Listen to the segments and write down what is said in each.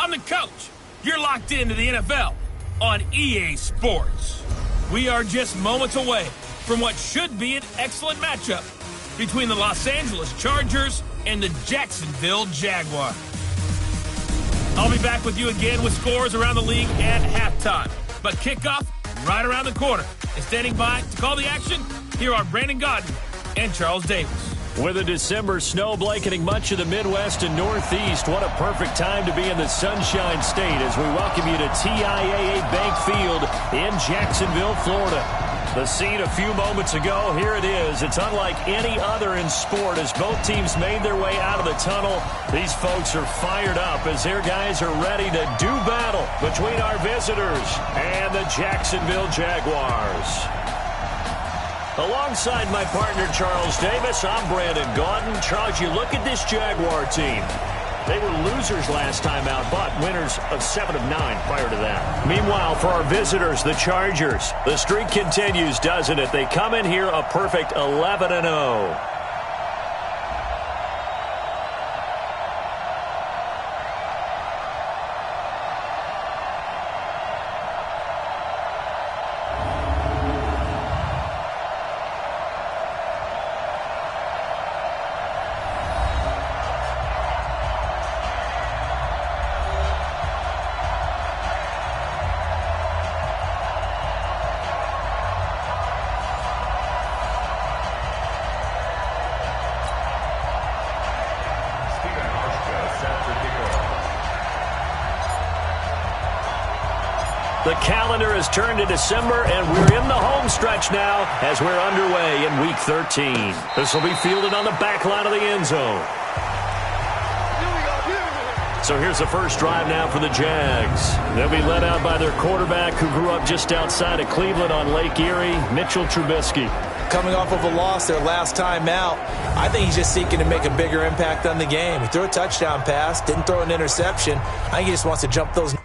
I'm the coach. You're locked into the NFL on EA Sports. We are just moments away from what should be an excellent matchup between the Los Angeles Chargers and the Jacksonville Jaguars. I'll be back with you again with scores around the league at halftime. But kickoff right around the corner. And standing by to call the action, here are Brandon Gaudin and Charles Davis. With a December snow blanketing much of the Midwest and Northeast, what a perfect time to be in the Sunshine State as we welcome you to TIAA Bank Field in Jacksonville, Florida. The scene a few moments ago, here it is. It's unlike any other in sport as both teams made their way out of the tunnel. These folks are fired up as their guys are ready to do battle between our visitors and the Jacksonville Jaguars. Alongside my partner, Charles Davis, I'm Brandon Gaudin. Charles, you look at this Jaguar team. They were losers last time out, but winners of 7 of 9 prior to that. Meanwhile, for our visitors, the Chargers, the streak continues, doesn't it? They come in here a perfect 11-0. The calendar has turned to December, and we're in the home stretch now as we're underway in Week 13. This will be fielded on the back line of the end zone. So here's the first drive now for the Jags. They'll be led out by their quarterback who grew up just outside of Cleveland on Lake Erie, Mitchell Trubisky. Coming off of a loss their last time out, I think he's just seeking to make a bigger impact on the game. He threw a touchdown pass, didn't throw an interception. I think he just wants to jump those.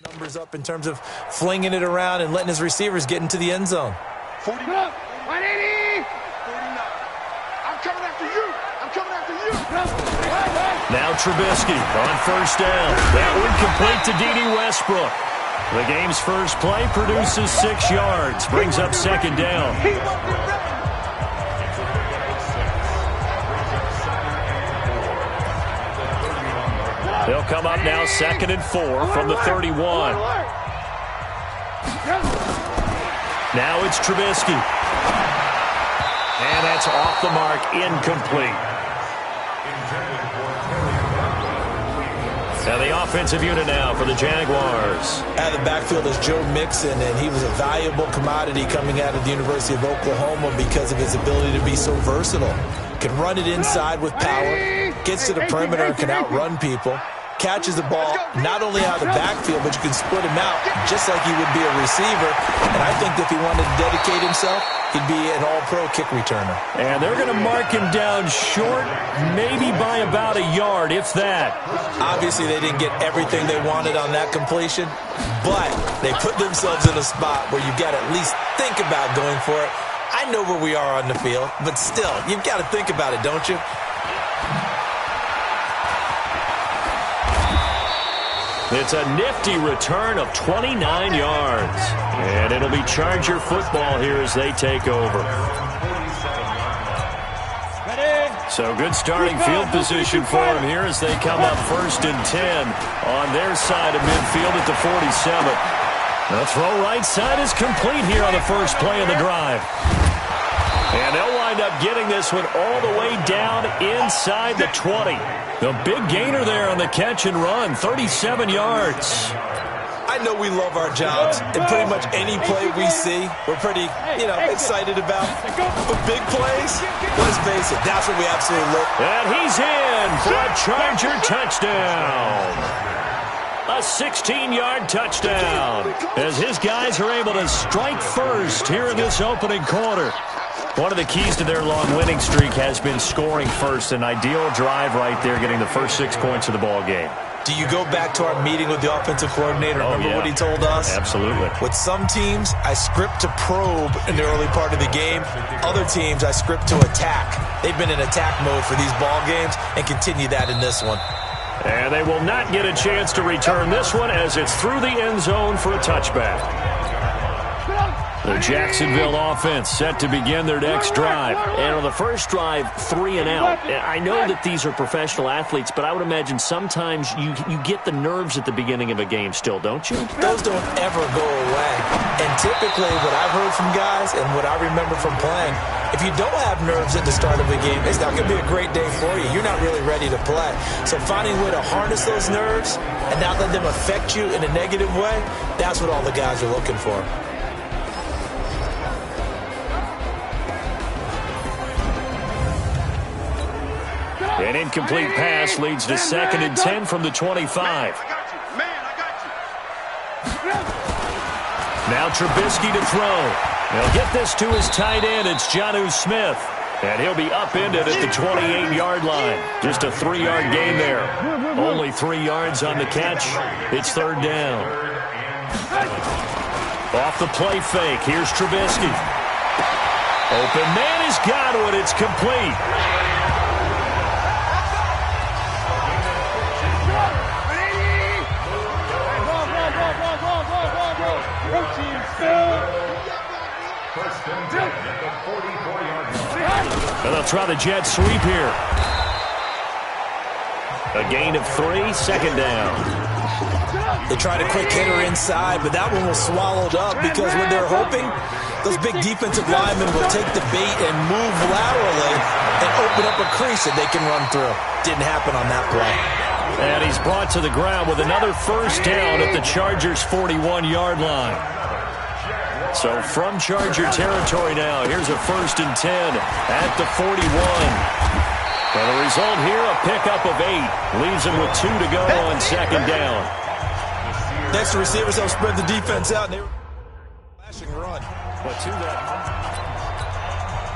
Numbers up in terms of flinging it around and letting his receivers get into the end zone. 49. 180. 49. I'm coming after you. I'm coming after you. Now Trubisky on first down. That one complete to D.D. Westbrook. The game's first play produces 6 yards. Brings up second down. They'll come up now 2nd and 4 from the 31. Now it's Trubisky. And that's off the mark, incomplete. Now the offensive unit now for the Jaguars. Out of the backfield is Joe Mixon, and he was a valuable commodity coming out of the University of Oklahoma because of his ability to be so versatile. Can run it inside with power, gets to the perimeter, can outrun people. catches the ball not only out of the backfield, but you can split him out just like he would be a receiver. And I think if he wanted to dedicate himself, he'd be an all-pro kick returner. And they're going to mark him down short, maybe by about a yard, if that. Obviously, they didn't get everything they wanted on that completion, but they put themselves in a spot where you've got to at least think about going for it. I know where we are on the field, but still, you've got to think about it, don't you? It's a nifty return of 29 yards. And it'll be Charger football here as they take over. So good starting field position for them here as they come up 1st and 10 on their side of midfield at the 47. The throw right side is complete here on the first play of the drive. And they'll wind up getting this one all the way down inside the 20. The big gainer there on the catch and run, 37 yards. I know we love our jobs, and pretty much any play we see, we're pretty, excited about. But big plays, let's face it, that's what we absolutely love. And he's in for a Charger touchdown. A 16-yard touchdown as his guys are able to strike first here in this opening quarter. One of the keys to their long winning streak has been scoring first. An ideal drive right there, getting the first 6 points of the ball game. Do you go back to our meeting with the offensive coordinator? Remember what he told us? Absolutely. With some teams, I script to probe in the early part of the game. Other teams, I script to attack. They've been in attack mode for these ball games and continue that in this one. And they will not get a chance to return this one as it's through the end zone for a touchback. The Jacksonville offense set to begin their next drive. And on the first drive, 3 and out. I know that these are professional athletes, but I would imagine sometimes you get the nerves at the beginning of a game still, don't you? Those don't ever go away. And typically what I've heard from guys and what I remember from playing, if you don't have nerves at the start of a game, it's not going to be a great day for you. You're not really ready to play. So finding a way to harness those nerves and not let them affect you in a negative way, that's what all the guys are looking for. An incomplete pass leads to 2nd and 10 from the 25. Now Trubisky to throw. He'll get this to his tight end. It's Jonnu Smith. And he'll be upended at the 28-yard line. Just a 3-yard gain there. Only 3 yards on the catch. It's 3rd down. Off the play fake. Here's Trubisky. Open man is Godwin. It's complete. And they'll try the jet sweep here. A gain of 3, 2nd down. They tried a quick hitter inside, but that one was swallowed up because when they're hoping, those big defensive linemen will take the bait and move laterally and open up a crease that they can run through. Didn't happen on that play. And he's brought to the ground with another 1st down at the Chargers' 41-yard line. So from Charger territory now, here's a 1st and 10 at the 41. And the result here, a pickup of 8. Leaves them with 2 to go on 2nd down. Next, the receivers help spread the defense out. And they were flashing run. But to that.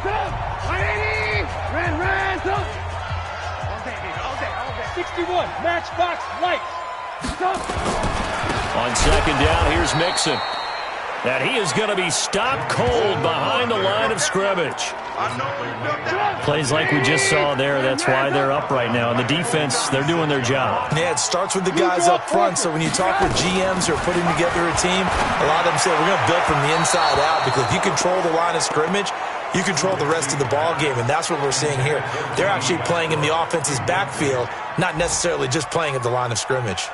Ran. All day. 61, matchbox light. On 2nd down, here's Mixon. And he is going to be stopped cold behind the line of scrimmage. Plays like we just saw there. That's why they're up right now. And the defense, they're doing their job. Yeah, it starts with the guys up front. So when you talk with GMs who are putting together a team, a lot of them say we're going to build from the inside out, because if you control the line of scrimmage, you control the rest of the ball game, and that's what we're seeing here. They're actually playing in the offense's backfield, not necessarily just playing at the line of scrimmage.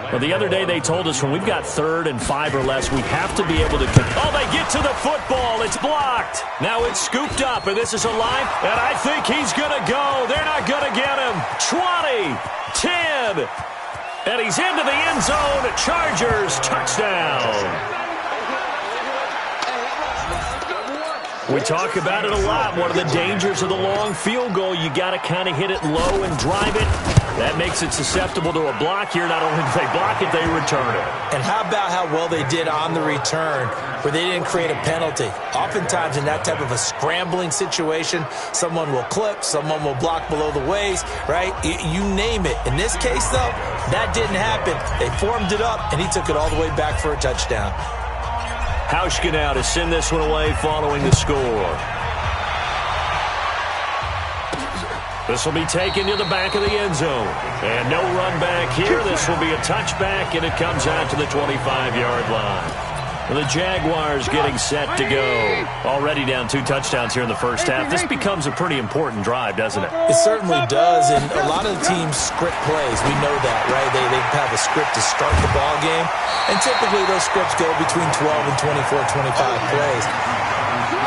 Well, the other day they told us when we've got 3rd and 5 or less, we have to be able to... Oh, they get to the football. It's blocked. Now it's scooped up, and this is a line, and I think he's going to go. They're not going to get him. 20, 10, and he's into the end zone. Chargers touchdown. We talk about it a lot. One of the dangers of the long field goal, you got to kind of hit it low and drive it. That makes it susceptible to a block here. Not only do they block it, they return it. And how about how well they did on the return where they didn't create a penalty? Oftentimes in that type of a scrambling situation, someone will clip, someone will block below the waist, right? You name it. In this case, though, that didn't happen. They formed it up, and he took it all the way back for a touchdown. Hauschka now to send this one away following the score. This will be taken to the back of the end zone. And no run back here. This will be a touchback, and it comes out to the 25-yard line. The Jaguars getting set to go. Already down 2 touchdowns here in the first half. This becomes a pretty important drive, doesn't it? It certainly does, and a lot of the teams script plays. We know that, right? They have a script to start the ball game, and typically those scripts go between 12 and 24, 25 plays.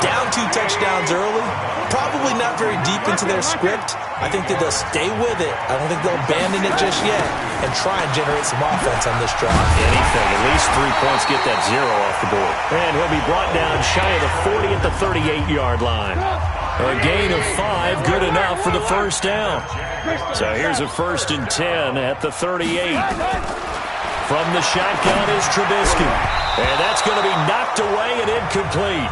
Down 2 touchdowns early, probably not very deep into their script. I think that they'll stay with it. I don't think they'll abandon it just yet and try and generate some offense on this drive. Anything. At least 3 points, get that 0 off the board. And he'll be brought down shy of the 40 at the 38-yard line. A gain of 5, good enough for the first down. So here's a 1st and 10 at the 38. From the shotgun is Trubisky. And that's going to be knocked away and incomplete.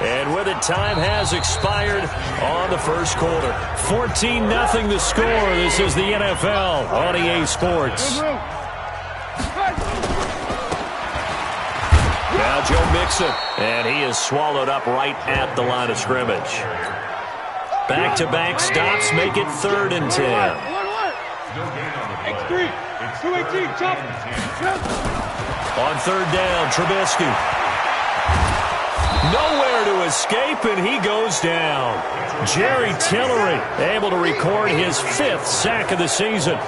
And with it, time has expired on the first quarter. 14-0 the score. This is the NFL on EA Sports. Now Joe Mixon, and he is swallowed up right at the line of scrimmage. Back-to-back stops make it 3rd and 10. On 3rd down, Trubisky. Nowhere to escape, and he goes down. Jerry Tillery able to record his 5th sack of the season.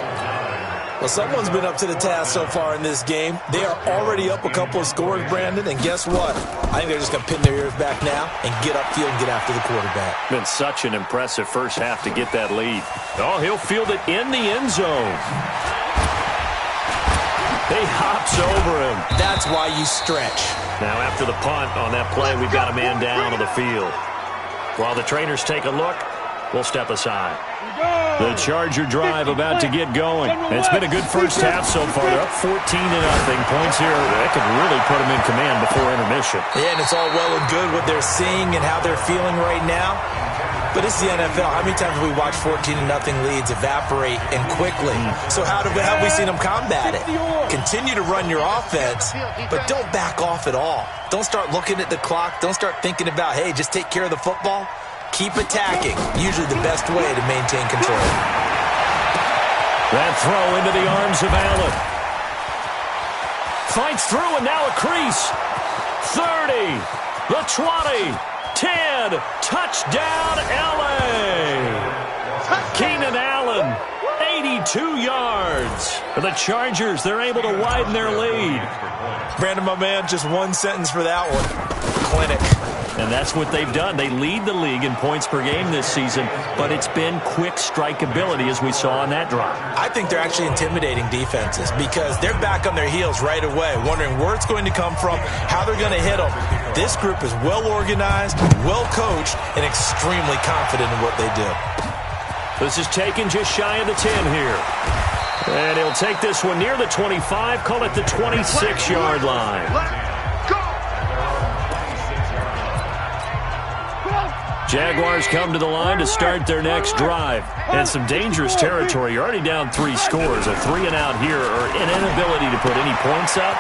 Well, someone's been up to the task so far in this game. They are already up a couple of scores, Brandon, and guess what? I think they're just going to pin their ears back now and get upfield and get after the quarterback. Been such an impressive first half to get that lead. Oh, he'll field it in the end zone. He hops over him. That's why you stretch. Now after the punt on that play, we've got a man down on the field. While the trainers take a look, we'll step aside. The Charger drive about to get going. It's been a good first half so far. They're up 14-0. Points here. That could really put them in command before intermission. Yeah, and it's all well and good what they're seeing and how they're feeling right now. But it's the NFL. How many times have we watched 14-0 leads evaporate and quickly? So how have we seen them combat it? Continue to run your offense, but don't back off at all. Don't start looking at the clock. Don't start thinking about, hey, just take care of the football. Keep attacking. Usually the best way to maintain control. That throw into the arms of Allen. Fights through, and now a crease. 30, the 20. 10, touchdown, L.A. Keenan Allen, 82 yards. For the Chargers, they're able to widen their lead. Brandon, my man, just one sentence for that one. Clinic. And that's what they've done. They lead the league in points per game this season, but it's been quick strike ability as we saw on that drive. I think they're actually intimidating defenses because they're back on their heels right away, wondering where it's going to come from, how they're going to hit them. This group is well organized, well coached, and extremely confident in what they do. This is taken just shy of the 10 here. And he'll take this one near the 25, call it the 26-yard line. Jaguars come to the line to start their next drive. And some dangerous territory. You're already down 3 scores. A 3 and out here, or an inability to put any points up.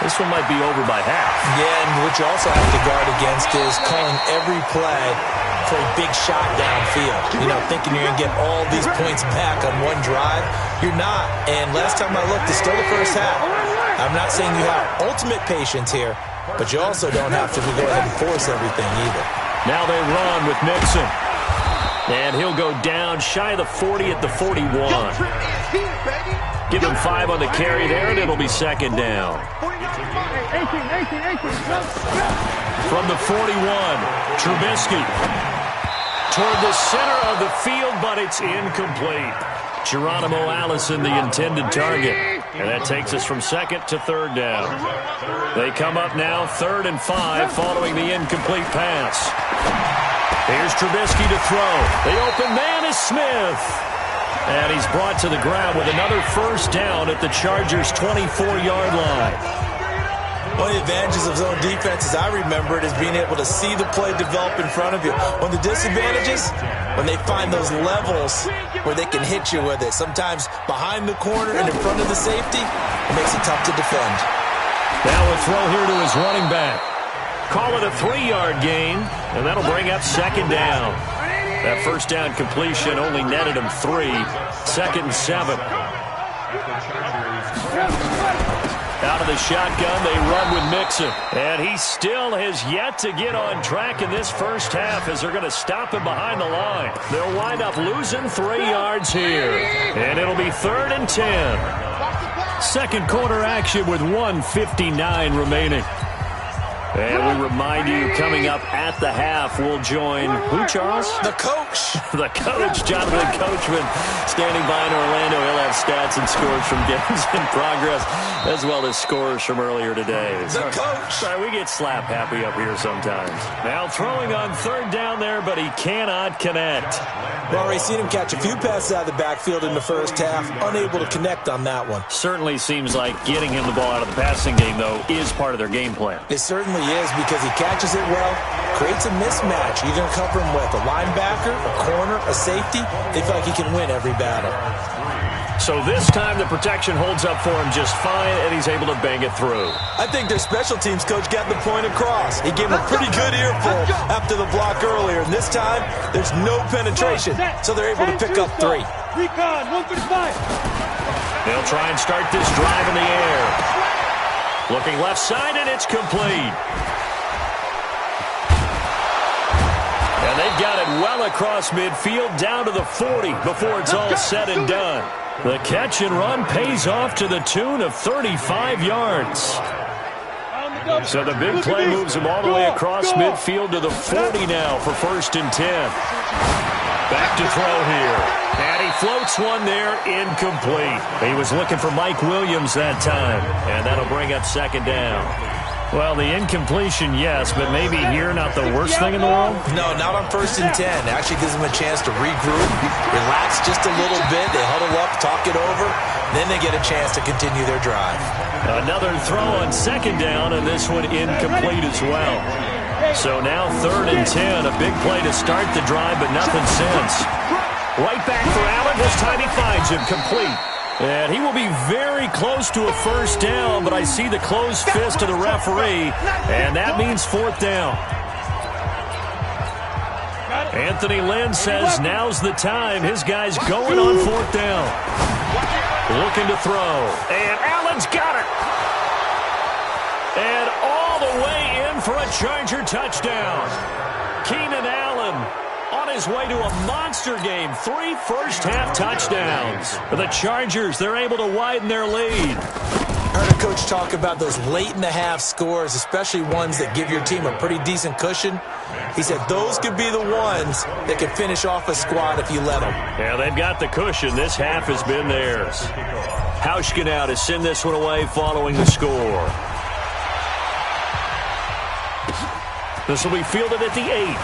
This one might be over by half. Yeah, and what you also have to guard against is calling every play for a big shot downfield. You know, thinking you're going to get all these points back on one drive. You're not. And last time I looked, it's still the first half. I'm not saying you have ultimate patience here, but you also don't have to go ahead and force everything either. Now they run with Mixon. And he'll go down shy of the 40 at the 41. Give him 5 on the carry there, and it'll be 2nd down. From the 41, Trubisky. Toward the center of the field, but it's incomplete. Geronimo Allison, the intended target. And that takes us from second to third down. They come up now 3rd and 5 following the incomplete pass. Here's Trubisky to throw. The open man is Smith. And he's brought to the ground with another first down at the Chargers' 24-yard line. One of the advantages of zone defense, as I remember it, is being able to see the play develop in front of you. One of the disadvantages, when they find those levels where they can hit you with it. Sometimes behind the corner and in front of the safety, it makes it tough to defend. Now a throw here to his running back. Call it a 3-yard gain, and that'll bring up 2nd down. That first down completion only netted him 3. 2nd and 7. Out of the shotgun, they run with Mixon. And he still has yet to get on track in this first half as they're going to stop him behind the line. They'll wind up losing 3 yards here. And it'll be 3rd and 10. Second quarter action with 1:59 remaining. And we remind you, coming up at the half, we'll join who, Charles? The coach. The coach, Jonathan Coachman, standing by in Orlando. He'll have stats and scores from games in progress, as well as scores from earlier today. The coach. Sorry, we get slap happy up here sometimes. Now throwing on 3rd down there, but he cannot connect. We've already seen him catch a few passes out of the backfield in the first half, unable to connect on that one. Certainly seems like getting him the ball out of the passing game, though, is part of their game plan. It certainly is, because he catches it well, creates a mismatch. You're going to cover him with a linebacker, a corner, a safety. They feel like he can win every battle. So this time the protection holds up for him just fine, and he's able to bang it through. I think their special teams coach got the point across. He gave him a pretty good earful after the block earlier, and this time there's no penetration, so they're able to pick up 3. They'll try and start this drive in the air. Looking left side, and it's complete. And they've got it well across midfield, down to the 40 before it's all said and done. The catch and run pays off to the tune of 35 yards. So the big play moves him all the way across midfield to the 40 now for 1st and 10. Back to throw here. And he floats one there, incomplete. He was looking for Mike Williams that time. And that'll bring up 2nd down. Well, the incompletion, yes, but maybe here not the worst thing in the world? No, not on 1st and 10. It actually gives them a chance to regroup, relax just a little bit. They huddle up, talk it over, then they get a chance to continue their drive. Another throw on 2nd down, and this one incomplete as well. So now 3rd and 10, a big play to start the drive, but nothing since. Right back for Allen. This time he finds him complete. And he will be very close to a first down, but I see the closed fist of the referee, and that means 4th down. Anthony Lynn says now's the time. His guy's going on 4th down. Looking to throw. And Allen's got it. And all the way in for a Charger touchdown. Keenan Allen on his way to a monster game. 3 first-half touchdowns. For the Chargers, they're able to widen their lead. Heard a coach talk about those late-in-the-half scores, especially ones that give your team a pretty decent cushion. He said those could be the ones that can finish off a squad if you let them. Yeah, they've got the cushion. This half has been theirs. Hauschka now to send this one away following the score. This will be fielded at the 8.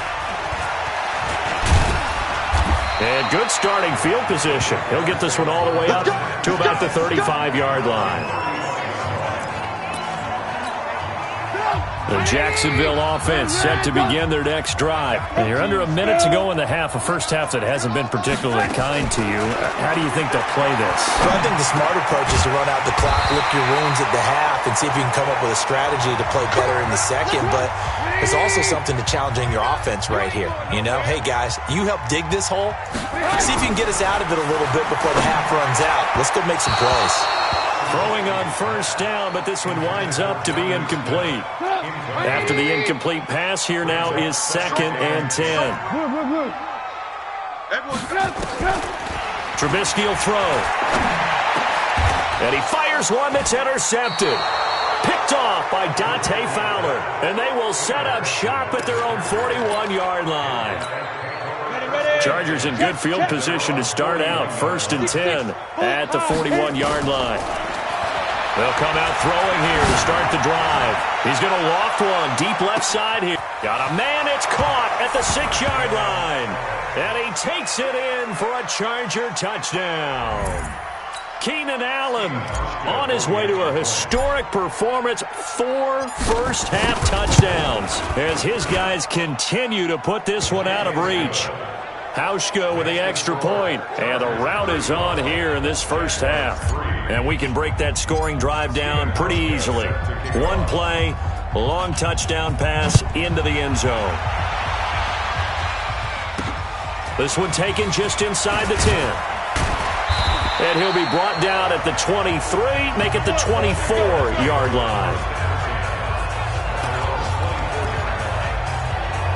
And good starting field position. He'll get this one all the way up to about the 35-yard line. The Jacksonville offense set to begin their next drive. And you're under a minute to go in the half, a first half that hasn't been particularly kind to you. How do you think they'll play this? Well, I think the smart approach is to run out the clock, lick your wounds at the half, and see if you can come up with a strategy to play better in the second. But there's also something to challenging your offense right here. You know, hey, guys, you help dig this hole. See if you can get us out of it a little bit before the half runs out. Let's go make some plays. Throwing on first down, but this one winds up to be incomplete. After the incomplete pass, here now is 2nd and 10. Trubisky will throw. And he fires one that's intercepted. Picked off by Dante Fowler. And they will set up shop at their own 41-yard line. Chargers in good field position to start out. 1st and 10 at the 41-yard line. They'll come out throwing here to start the drive. He's going to loft one deep left side here. Got a man. It's caught at the 6-yard line. And he takes it in for a Charger touchdown. Keenan Allen on his way to a historic performance. 4 first-half touchdowns as his guys continue to put this one out of reach. Hauschka with the extra point, and the route is on here in this first half. And we can break that scoring drive down pretty easily. One play, long touchdown pass into the end zone. This one taken just inside the 10. And he'll be brought down at the 23, make it the 24-yard line.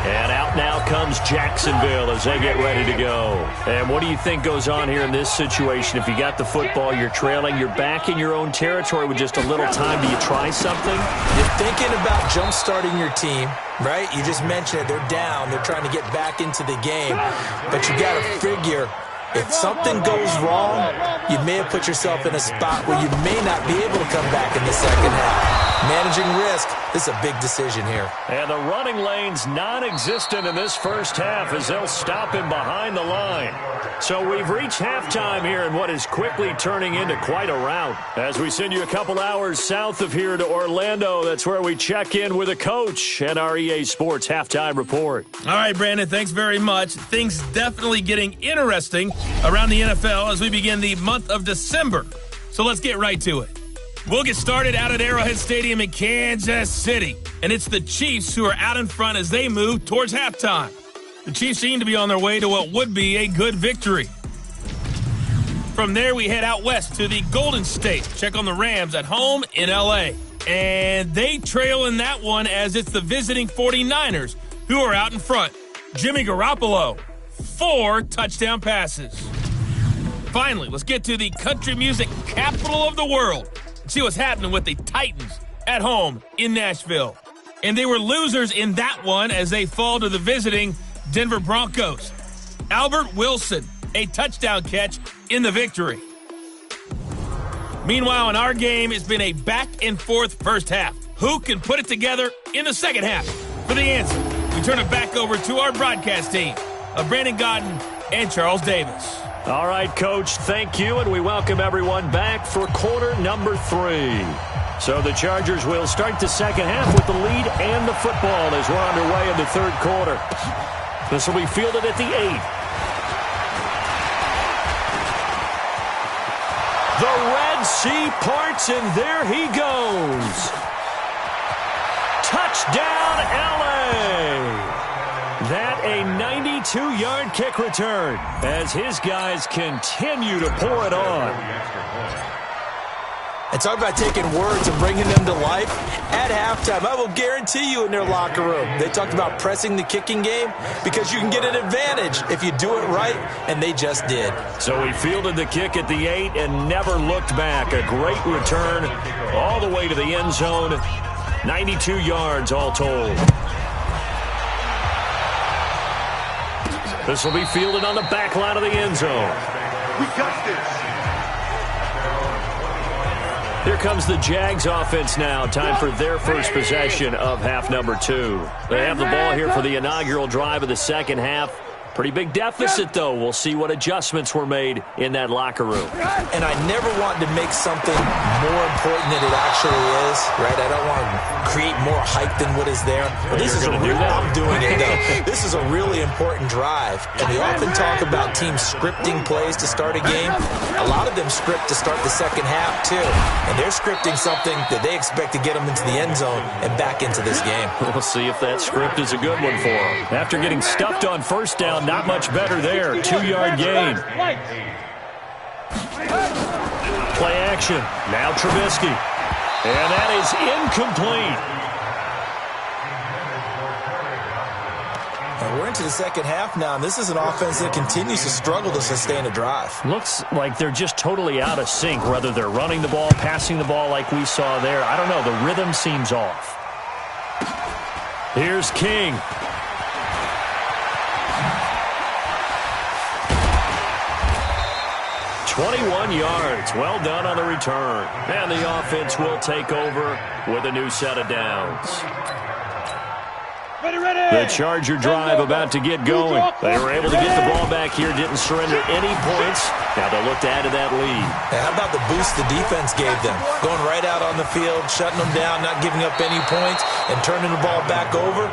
And out now comes Jacksonville as they get ready to go. And what do you think goes on here in this situation? If you got the football, you're trailing, you're back in your own territory with just a little time. Do you try something? You're thinking about jump-starting your team, right? You just mentioned it. They're down. They're trying to get back into the game. But you got to figure, if something goes wrong, you may have put yourself in a spot where you may not be able to come back in the second half. Managing risk, this is a big decision here. And the running lane's non-existent in this first half as they'll stop him behind the line. So we've reached halftime here in what is quickly turning into quite a rout. As we send you a couple hours south of here to Orlando, that's where we check in with a coach and our EA Sports Halftime Report. All right, Brandon, thanks very much. Things definitely getting interesting around the NFL as we begin the month of December. So let's get right to it. We'll get started out at Arrowhead Stadium in Kansas City. And it's the Chiefs who are out in front as they move towards halftime. The Chiefs seem to be on their way to what would be a good victory. From there, we head out west to the Golden State. Check on the Rams at home in L.A. And they trail in that one as it's the visiting 49ers who are out in front. Jimmy Garoppolo, 4 touchdown passes. Finally, let's get to the country music capital of the world. See what's happening with the Titans at home in Nashville. And they were losers in that one as they fall to the visiting Denver Broncos. Albert Wilson, a touchdown catch in the victory. Meanwhile, in our game, it's been a back-and-forth first half. Who can put it together in the second half? For the answer, we turn it back over to our broadcast team of Brandon Godden and Charles Davis. All right, Coach, thank you, and we welcome everyone back for quarter number 3. So the Chargers will start the second half with the lead and the football as we're underway in the third quarter. This will be fielded at the 8. The Red Sea parts, and there he goes. Touchdown, L.A. That a 92-yard kick return as his guys continue to pour it on. And talk about taking words and bringing them to life. At halftime, I will guarantee you in their locker room, they talked about pressing the kicking game because you can get an advantage if you do it right, and they just did. So he fielded the kick at the 8 and never looked back. A great return all the way to the end zone. 92 yards all told. This will be fielded on the back line of the end zone. We got this. Here comes the Jags offense now. Time for their first possession of half number 2. They have the ball here for the inaugural drive of the second half. Pretty big deficit, though. We'll see what adjustments were made in that locker room. And I never want to make something more important than it actually is, right? I don't want to create more hype than what is there. But this is a real, I'm doing it, though. This is a really important drive. And we often talk about teams scripting plays to start a game. A lot of them script to start the second half, too. And they're scripting something that they expect to get them into the end zone and back into this game. We'll see if that script is a good one for them. After getting stuffed on first down, not much better there. 2-yard gain. Play action. Now Trubisky. And that is incomplete. And we're into the second half now, and this is an offense that continues to struggle to sustain a drive. Looks like they're just totally out of sync, whether they're running the ball, passing the ball like we saw there. I don't know. The rhythm seems off. Here's King. 21 yards. Well done on the return. And the offense will take over with a new set of downs. The Charger drive about to get going. They were able to get the ball back here, didn't surrender any points. Now they'll look to add to that lead. Hey, how about the boost the defense gave them? Going right out on the field, shutting them down, not giving up any points, and turning the ball back over.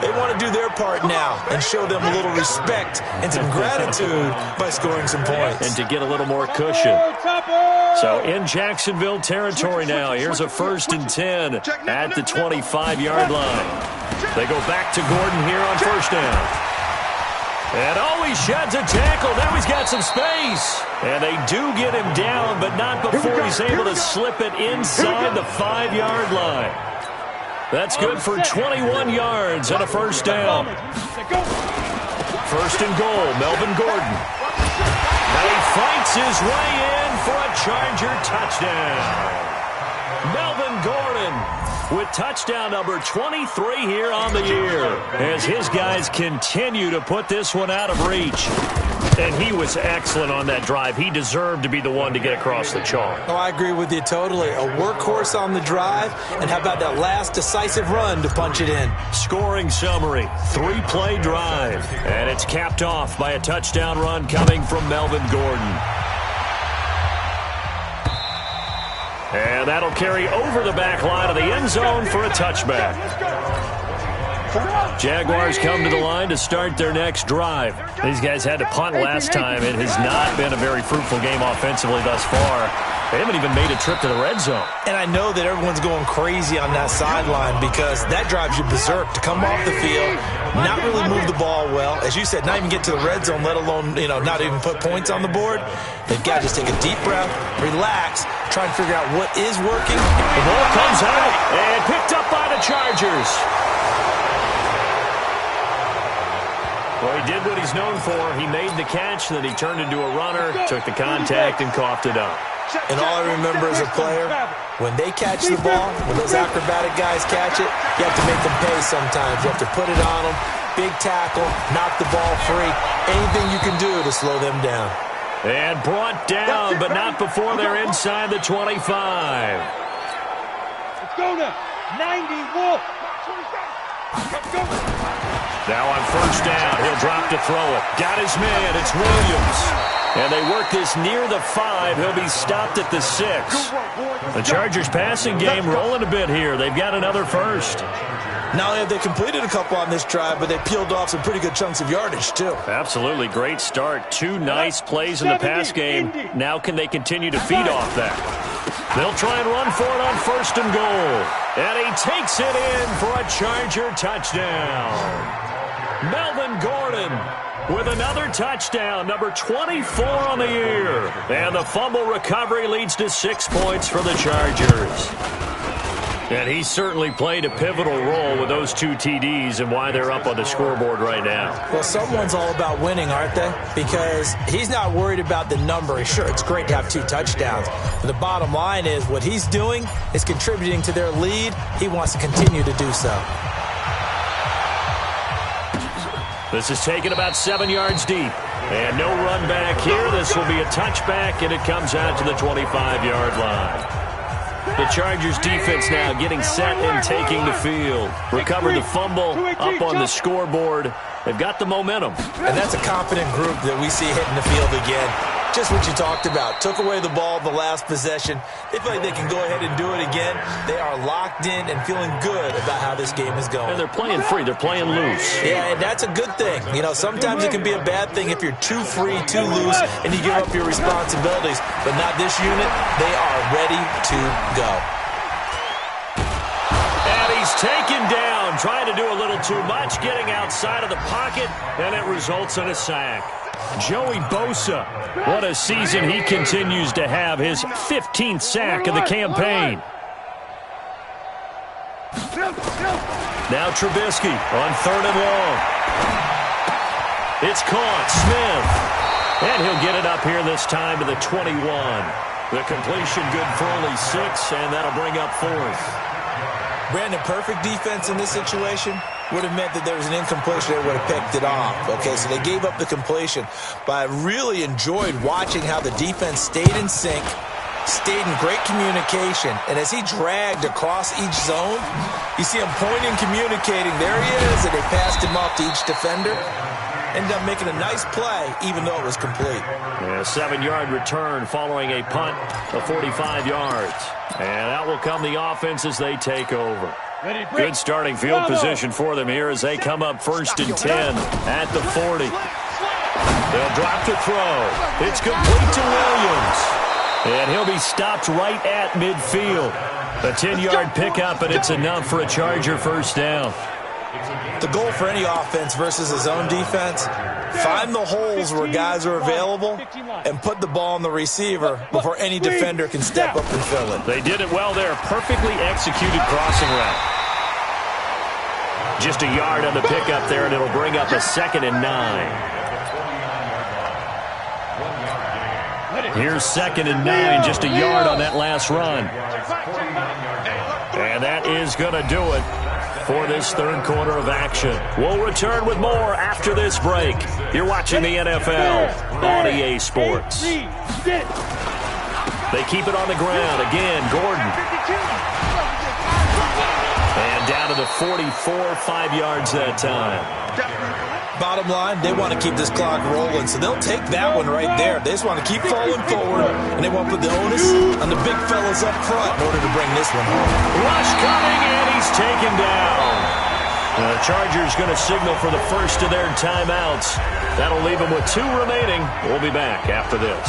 They want to do their part now and show them a little respect and some gratitude by scoring some points. And to get a little more cushion. So in Jacksonville territory now, here's a 1st and 10 at the 25-yard line. They go back to Gordon here on 1st down. And he sheds a tackle. Now he's got some space. And they do get him down, but not before he's able to slip it inside the 5-yard line. That's good for 21 yards and a 1st down. 1st and goal, Melvin Gordon. Now he fights his way in for a Charger touchdown. Melvin Gordon with touchdown number 23 here on the year as his guys continue to put this one out of reach. And he was excellent on that drive. He deserved to be the one to get across the chalk. Oh, I agree with you totally. A workhorse on the drive, and how about that last decisive run to punch it in? Scoring summary, 3-play drive. And it's capped off by a touchdown run coming from Melvin Gordon. And that'll carry over the back line of the end zone for a touchback. Jaguars come to the line to start their next drive. These guys had to punt last time. It has not been a very fruitful game offensively thus far. They haven't even made a trip to the red zone. And I know that everyone's going crazy on that sideline because that drives you berserk to come off the field, not really move the ball well. As you said, not even get to the red zone, let alone, not even put points on the board. They've got to just take a deep breath, relax, try and figure out what is working. The ball comes out and picked up by the Chargers. Well, he did what he's known for. He made the catch, then he turned into a runner, took the contact, and coughed it up. And all I remember as a player, when they catch the ball, when those acrobatic guys catch it, you have to make them pay sometimes. You have to put it on them, big tackle, knock the ball free, anything you can do to slow them down. And brought down, but not before they're inside the 25. Let's go now. 90, Wolf. Let's go. Now on 1st down, he'll drop to throw it. Got his man, it's Williams. And they work this near the 5. He'll be stopped at the 6. The Chargers passing game rolling a bit here. They've got another 1st. Not only have they completed a couple on this drive, but they peeled off some pretty good chunks of yardage, too. Absolutely. Great start. 2 nice plays in the pass game. Now can they continue to feed off that? They'll try and run for it on 1st and goal. And he takes it in for a Charger touchdown. Melvin Gordon with another touchdown, number 24 on the year. And the fumble recovery leads to 6 points for the Chargers. And he certainly played a pivotal role with those 2 TDs and why they're up on the scoreboard right now. Well, someone's all about winning, aren't they? Because he's not worried about the number. Sure, it's great to have 2 touchdowns. But the bottom line is what he's doing is contributing to their lead. He wants to continue to do so. This is taken about 7 yards deep. And no run back here. This will be a touchback, and it comes out to the 25-yard line. The Chargers defense now getting set and taking the field. Recovered the fumble, up on the scoreboard. They've got the momentum. And that's a confident group that we see hitting the field again. Just what you talked about. Took away the ball the last possession. They feel like they can go ahead and do it again. They are locked in and feeling good about how this game is going. And they're playing free. They're playing loose. Yeah, and that's a good thing. Sometimes it can be a bad thing if you're too free, too loose, and you give up your responsibilities. But not this unit. They are ready to go. And he's taken down, trying to do a little too much, getting outside of the pocket, and it results in a sack. Joey Bosa, what a season he continues to have, his 15th sack of the campaign. Now Trubisky on 3rd and long. It's caught, Smith. And he'll get it up here this time to the 21. The completion good for only 6, and that'll bring up 4th. Brandon, perfect defense in this situation. would have meant that there was an incompletion. They would have picked it off. Okay, so they gave up the completion. But I really enjoyed watching how the defense stayed in sync, stayed in great communication. And as he dragged across each zone, you see him pointing, communicating. There he is, and they passed him off to each defender. Ended up making a nice play, even though it was complete. Yeah, 7-yard return following a punt of 45 yards. And out will come the offense as they take over. Good starting field position for them here as they come up 1st and 10 at the 40. They'll drop to throw. It's complete to Williams. And he'll be stopped right at midfield. A 10-yard pickup, and it's enough for a Charger first down. The goal for any offense versus a zone defense, find the holes where guys are available and put the ball on the receiver before any defender can step up and fill it. They did it well there. Perfectly executed crossing route. Just a yard on the pickup there, and it'll bring up a 2nd and 9. Here's 2nd and 9, just a yard on that last run. And that is going to do it for this third quarter of action. We'll return with more after this break. You're watching the NFL on EA Sports. They keep it on the ground. Again, Gordon. And down to the 44, 5 yards that time. Bottom line, they want to keep this clock rolling, so they'll take that one right there. They just want to keep falling forward, and they want to put the onus on the big fellas up front in order to bring this one home. Rush coming, and he's taken down. The Chargers going to signal for the first of their timeouts. That'll leave them with 2 remaining. We'll be back after this.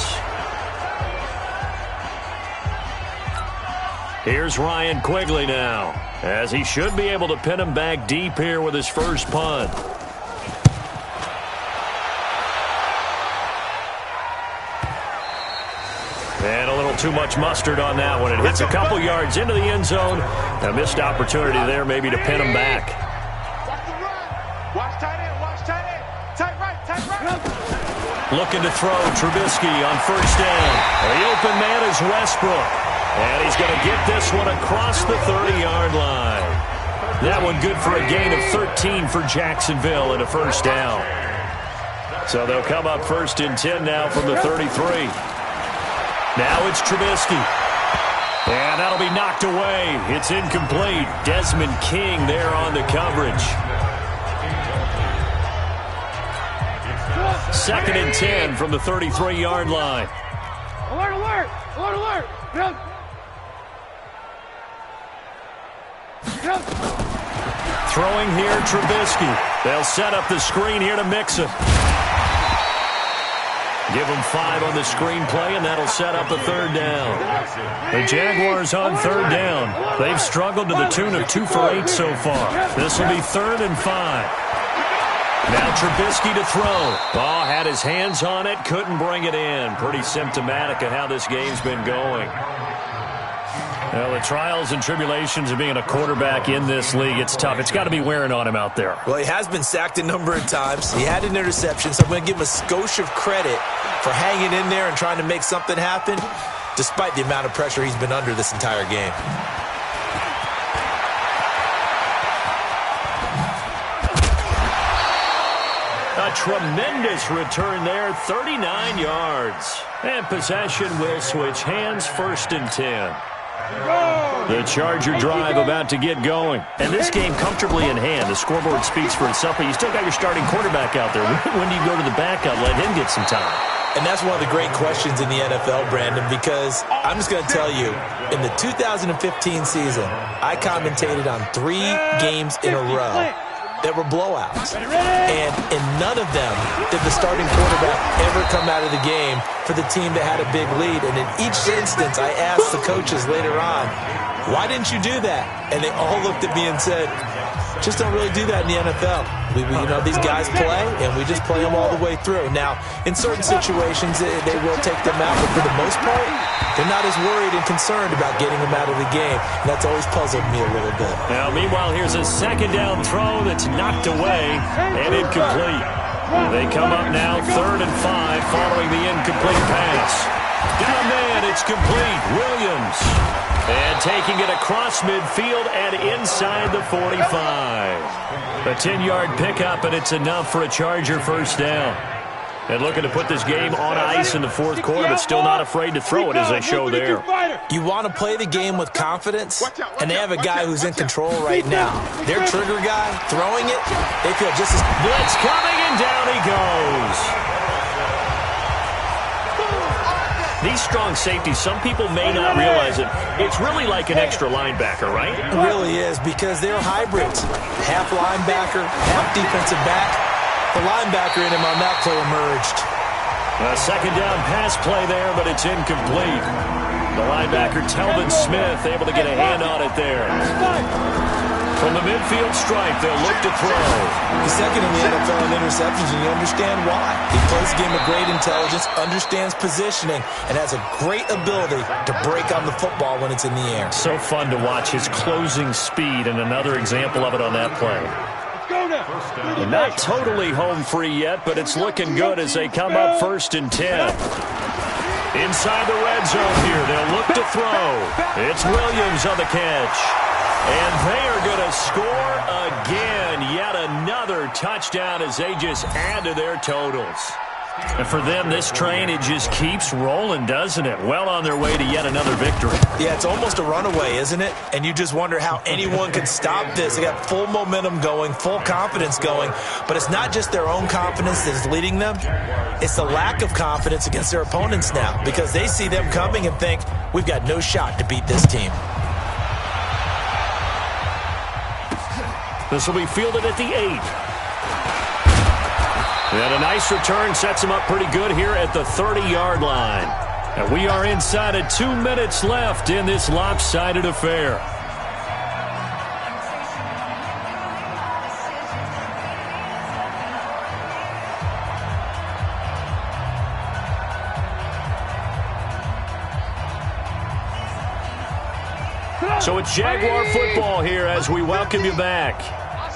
Here's Ryan Quigley now, as he should be able to pin him back deep here with his first punt. And a little too much mustard on that one. It hits a couple yards into the end zone. A missed opportunity there maybe to pin him back. Watch tight end, watch tight end. Tight right, tight right. Looking to throw Trubisky on first down. The open man is Westbrook. And he's going to get this one across the 30-yard line. That one good for a gain of 13 for Jacksonville and a first down. So they'll come up 1st and 10 now from the 33. Now it's Trubisky. And that'll be knocked away. It's incomplete. Desmond King there on the coverage. 2nd and 10 from the 33-yard line. Alert, alert, alert, alert. Throwing here, Trubisky. They'll set up the screen here to Mixon. Give them 5 on the screen play, and that'll set up a 3rd down. The Jaguars on 3rd down. They've struggled to the tune of 2 for 8 so far. This will be 3rd and 5. Now Trubisky to throw. Ball had his hands on it, couldn't bring it in. Pretty symptomatic of how this game's been going. Well, the trials and tribulations of being a quarterback in this league, it's tough. It's got to be wearing on him out there. Well, he has been sacked a number of times. He had an interception, so I'm going to give him a skosh of credit for hanging in there and trying to make something happen, despite the amount of pressure he's been under this entire game. A tremendous return there, 39 yards. And possession will switch hands, 1st and 10. The Charger drive about to get going. And this game comfortably in hand. The scoreboard speaks for itself, but you still got your starting quarterback out there. When do you go to the backup, let him get some time? And that's one of the great questions in the NFL, Brandon, because I'm just going to tell you, in the 2015 season, I commentated on 3 games in a row that were blowouts. And in none of them did the starting quarterback ever come out of the game for the team that had a big lead. And in each instance, I asked the coaches later on, why didn't you do that? And they all looked at me and said, just don't really do that in the NFL. You know, these guys play, and we just play them all the way through. Now, in certain situations, they will take them out, but for the most part, they're not as worried and concerned about getting them out of the game. And that's always puzzled me a little bit. Now, meanwhile, here's a 2nd down throw that's knocked away and incomplete. They come up now 3rd and 5 following the incomplete pass. Down man, it's complete. Williams. And taking it across midfield and inside the 45. A 10-yard pickup, and it's enough for a Charger first down. And looking to put this game on ice in the fourth quarter, but still not afraid to throw it as they show there. You want to play the game with confidence, and they have a guy who's in control right now. Their trigger guy, throwing it, they feel just as... Blitz coming, and down he goes. These strong safeties, some people may not realize it. It's really like an extra linebacker, right? It really is, because they're hybrids. Half linebacker, half defensive back. The linebacker in him on that play emerged. A second down pass play there, but it's incomplete. The linebacker, Telvin Smith, able to get a hand on it there. From the midfield stripe, they'll look to throw. He's second in the NFL in interceptions, and you understand why. He plays the game with great intelligence, understands positioning, and has a great ability to break on the football when it's in the air. So fun to watch his closing speed, and another example of it on that play. Not totally home free yet, but it's looking good as they come up 1st and 10. Inside the red zone here, they'll look to throw. It's Williams on the catch. And they are going to score again. Yet another touchdown as they just add to their totals. And for them, this train, it just keeps rolling, doesn't it? Well on their way to yet another victory. Yeah, it's almost a runaway, isn't it? And you just wonder how anyone can stop this. They got full momentum going, full confidence going. But it's not just their own confidence that's leading them. It's the lack of confidence against their opponents now, because they see them coming and think, we've got no shot to beat this team. This will be fielded at the 8. And a nice return sets him up pretty good here at the 30-yard line. And we are inside of 2 minutes left in this lopsided affair. So it's Jaguar football here as we welcome you back.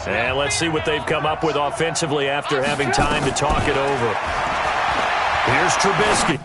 And let's see what they've come up with offensively after having time to talk it over. Here's Trubisky.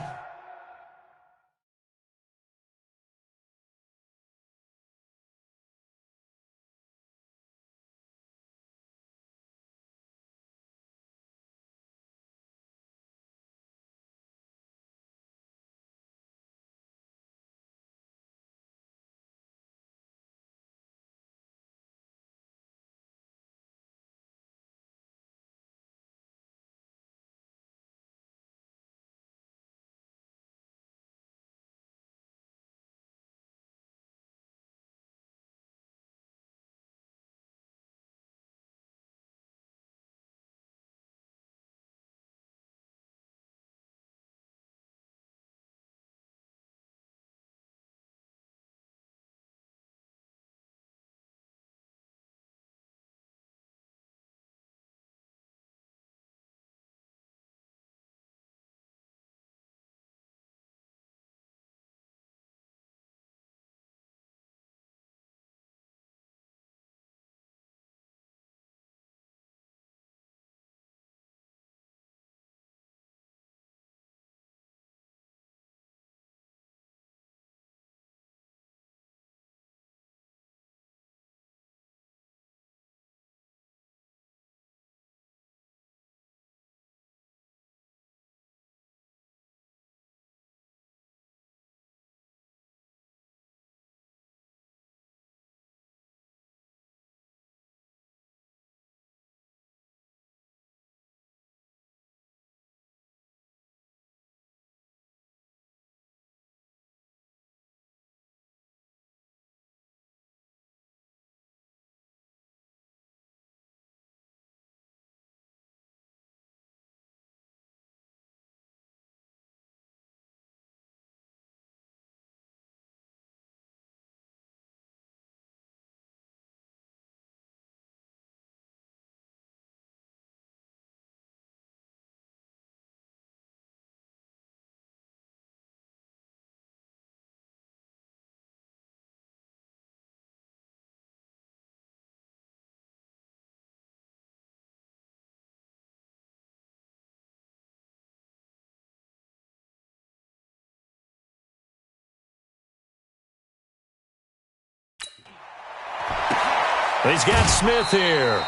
He's got Smith here.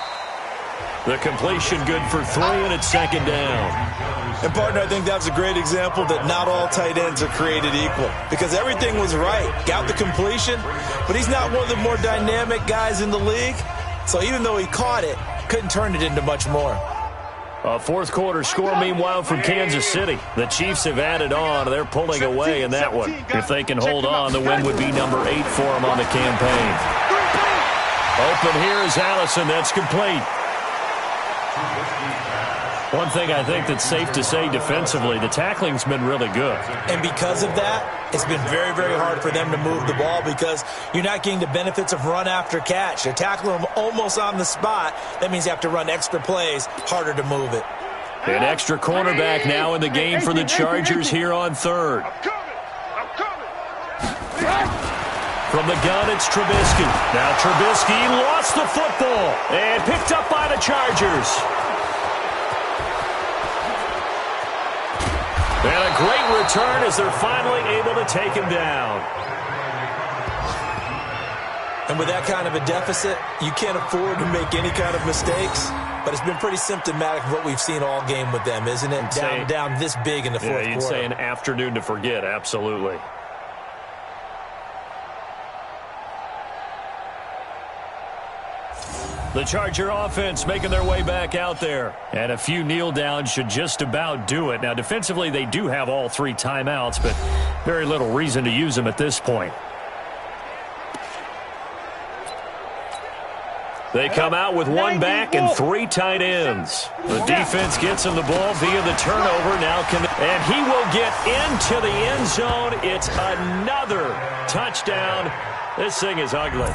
The completion good for 3, and it's second down. And, partner, I think that was a great example that not all tight ends are created equal because everything was right. Got the completion, but he's not one of the more dynamic guys in the league. So even though he caught it, couldn't turn it into much more. A fourth quarter score, meanwhile, from Kansas City. The Chiefs have added on. They're pulling away in that one. If they can hold on, the win would be number 8 for them on the campaign. Open here is Allison. That's complete. One thing I think that's safe to say defensively, the tackling's been really good. And because of that, it's been very, very hard for them to move the ball because you're not getting the benefits of run after catch. They're tackling them almost on the spot. That means you have to run extra plays, harder to move it. An extra cornerback now in the game for the Chargers here on third. From the gun, it's Trubisky. Now Trubisky lost the football and picked up by the Chargers. And a great return as they're finally able to take him down. And with that kind of a deficit, you can't afford to make any kind of mistakes. But it's been pretty symptomatic of what we've seen all game with them, isn't it? Down this big in the fourth quarter. You'd say an afternoon to forget, absolutely. The Charger offense making their way back out there. And a few kneel downs should just about do it. Now, defensively, they do have all 3 timeouts, but very little reason to use them at this point. They come out with 1 back and 3 tight ends. The defense gets him the ball via the turnover. And he will get into the end zone. It's another touchdown. This thing is ugly.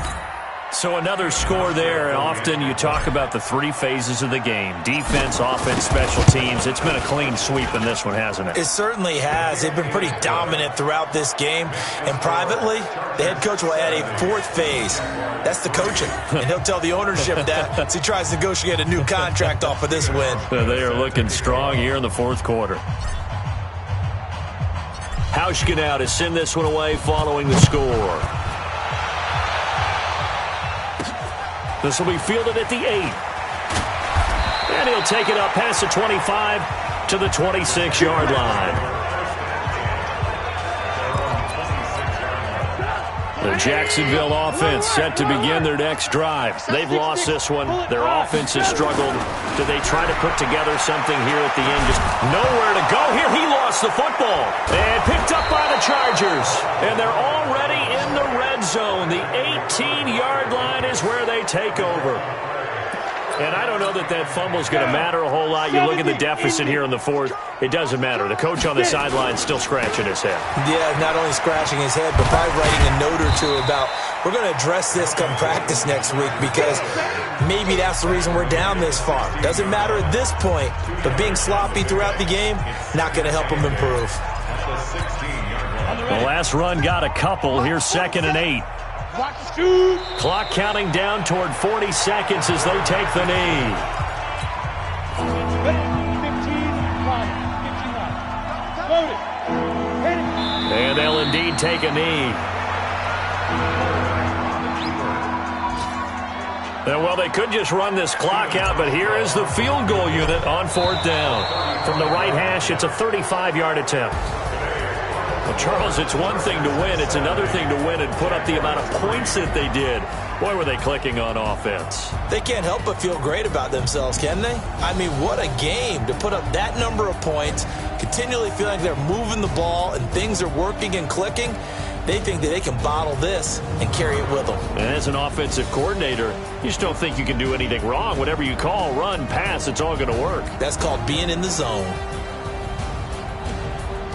So another score there, and often you talk about the 3 phases of the game. Defense, offense, special teams. It's been a clean sweep in this one, hasn't it? It certainly has. They've been pretty dominant throughout this game. And privately, the head coach will add a 4th phase. That's the coaching. And he'll tell the ownership that as he tries to negotiate a new contract off of this win. They are looking strong here in the fourth quarter. Hauschka now to send this one away following the score. This will be fielded at the 8. And he'll take it up past the 25 to the 26-yard line. The Jacksonville offense set to begin their next drive. They've lost this one. Their offense has struggled. Do they try to put together something here at the end? Just nowhere to go here. He lost the football and picked up by the Chargers. And they're already in the red zone. The 18-yard line is where they take over. And I don't know that that fumble is going to matter a whole lot. You look at the deficit here in the fourth. It doesn't matter. The coach on the sideline is still scratching his head. Yeah, not only scratching his head, but probably writing a note or two about, we're going to address this come practice next week because maybe that's the reason we're down this far. Doesn't matter at this point, but being sloppy throughout the game, not going to help them improve. The last run got a couple. Here's 2nd and 8. Clock counting down toward 40 seconds as they take the knee. And they'll indeed take a knee. And well, they could just run this clock out, but here is the field goal unit on 4th down. From the right hash, it's a 35-yard attempt. Well, Charles, it's one thing to win. It's another thing to win and put up the amount of points that they did. Boy, were they clicking on offense. They can't help but feel great about themselves, can they? I mean, what a game to put up that number of points, continually feeling like they're moving the ball and things are working and clicking. They think that they can bottle this and carry it with them. And as an offensive coordinator, you just don't think you can do anything wrong. Whatever you call, run, pass, it's all going to work. That's called being in the zone.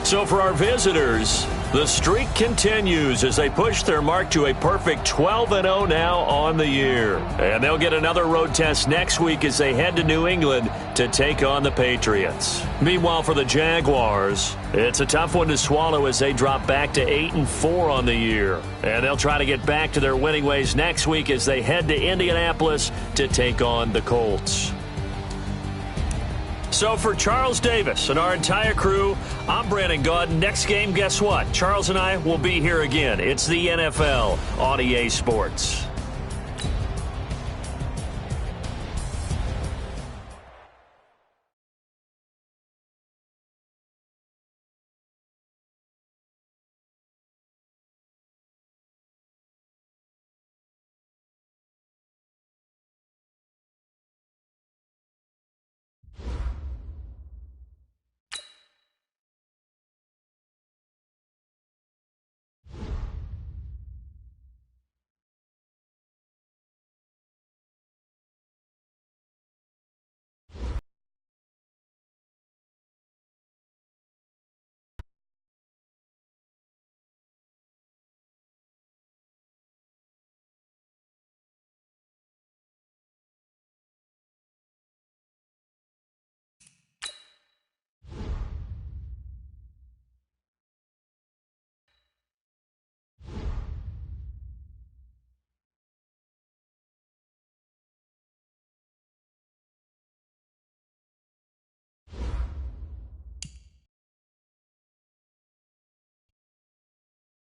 So for our visitors, the streak continues as they push their mark to a perfect 12-0 now on the year. And they'll get another road test next week as they head to New England to take on the Patriots. Meanwhile, for the Jaguars, it's a tough one to swallow as they drop back to 8-4 on the year. And they'll try to get back to their winning ways next week as they head to Indianapolis to take on the Colts. So for Charles Davis and our entire crew, I'm Brandon Gaudin. Next game, guess what? Charles and I will be here again. It's the NFL on EA Sports.